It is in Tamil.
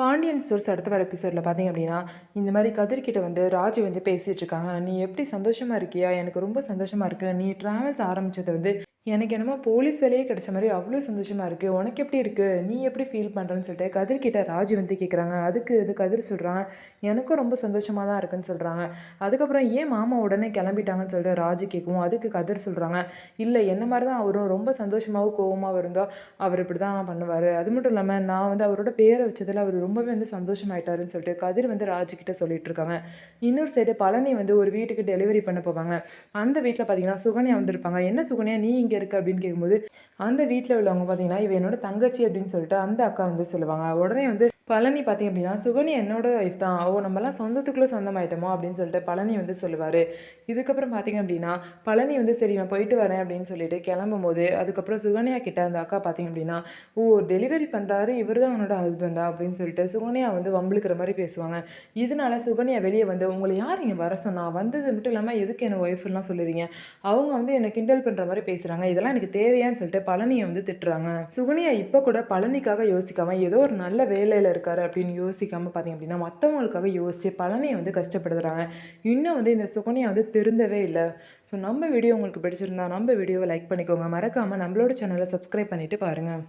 பாண்டியன் ஸ்டோர்ஸ் அடுத்த வர எபிசோடில் பார்த்தீங்க அப்படின்னா, இந்த மாதிரி கதிர்கிட்ட வந்து ராஜி வந்து பேசிகிட்டு இருக்காங்க. "நீ எப்படி சந்தோஷமா இருக்கியா? எனக்கு ரொம்ப சந்தோஷமா இருக்கு. நீ ட்ராவல்ஸ் ஆரம்பிச்சது வந்து எனக்கு என்னமோ போலீஸ் வேலையே கிடைச்ச மாதிரி அவ்வளோ சந்தோஷமா இருக்கு. உனக்கு எப்படி இருக்கு? நீ எப்படி ஃபீல் பண்ணுறன்னு?" சொல்லிட்டு கதிர்கிட்ட ராஜி வந்து கேட்குறாங்க. அதுக்கு இது கதிர் சொல்கிறாங்க, "எனக்கும் ரொம்ப சந்தோஷமாக தான் இருக்குன்னு" சொல்கிறாங்க. அதுக்கப்புறம் ஏன் மாமா உடனே கிளம்பிட்டாங்கன்னு சொல்லிட்டு ராஜி கேட்கவும், அதுக்கு கதிர் சொல்கிறாங்க, "இல்லை என்ன மாதிரி தான் அவரும் ரொம்ப சந்தோஷமாகவும் கோவமாகவும் இருந்தால் அவர் இப்படி தான் பண்ணுவார். அது மட்டும் இல்லாமல் நான் வந்து அவரோட பேரை வச்சதில் அவர் ரொம்பவே வந்து சந்தோஷமாயிட்டாருன்னு" சொல்லிட்டு கதிர் வந்து ராஜுக்கிட்ட சொல்லிட்டு இருக்காங்க. இன்னொரு சைடு பழனி வந்து ஒரு வீட்டுக்கு டெலிவரி பண்ண போவாங்க. அந்த வீட்டில் பார்த்தீங்கன்னா சுகன்யா வந்திருப்பாங்க. "என்ன சுகன்யா நீ இங்கே இருக்க?" அப்படின்னு கேட்கும்போது, அந்த வீட்டில் உள்ளவங்க பார்த்தீங்கன்னா, "இவ என்னோட தங்கச்சி" அப்படின்னு சொல்லிட்டு அந்த அக்கா வந்து சொல்லுவாங்க. உடனே வந்து பழனி பார்த்தீங்க அப்படின்னா, "சுகன்யா என்னோட ஒய்ஃப் தான். ஓ நம்மலாம் சொந்தத்துக்குள்ளே சொந்தமாயிட்டோமோ" அப்படின்னு சொல்லிட்டு பழனி வந்து சொல்லுவார். இதுக்கப்புறம் பார்த்தீங்க அப்படின்னா, பழனி வந்து சரி நான் போயிட்டு வரேன் அப்படின்னு சொல்லிட்டு கிளம்பும்போது, அதுக்கப்புறம் சுகன்யா கிட்ட அந்த அக்கா பார்த்தீங்க அப்படின்னா, "ஓ டெலிவரி பண்ணுறாரு இவர் தான் உன்னோட ஹஸ்பண்டா?" அப்படின்னு சொல்லிட்டு சுகன்யா வந்து வம்பிழுக்கிற மாதிரி பேசுவாங்க. இதனால சுகன்யா வெளியே வந்து, "உங்களை யார் இங்கே வர சொன்னா? வந்தது மட்டும் இல்லாமல் எதுக்கு என்ன ஒய்ஃப்லாம் சொல்லுறீங்க? அவங்க வந்து என்ன கிண்டல் பண்ணுற மாதிரி பேசுகிறாங்க. இதெல்லாம் எனக்கு தேவையான்னு?" சொல்லிட்டு பழனியை வந்து திட்டுறாங்க. சுகன்யா இப்போ கூட பழனிக்காக யோசிக்காம ஏதோ ஒரு நல்ல வேலையில் இருக்காரு அப்படின்னு யோசிக்காம பார்த்தீங்க அப்படின்னா, மற்றவங்களுக்காக யோசிச்சு பழனியை வந்து கஷ்டப்படுத்துறாங்க. இன்னும் வந்து இந்த சுகன்யா வந்து திருந்தவே இல்லை. ஸோ நம்ம வீடியோ உங்களுக்கு பிடிச்சிருந்தா நம்ம வீடியோவை லைக் பண்ணிக்கோங்க. மறக்காமல் நம்மளோட சேனலை சப்ஸ்கிரைப் பண்ணிட்டு பாருங்கள்.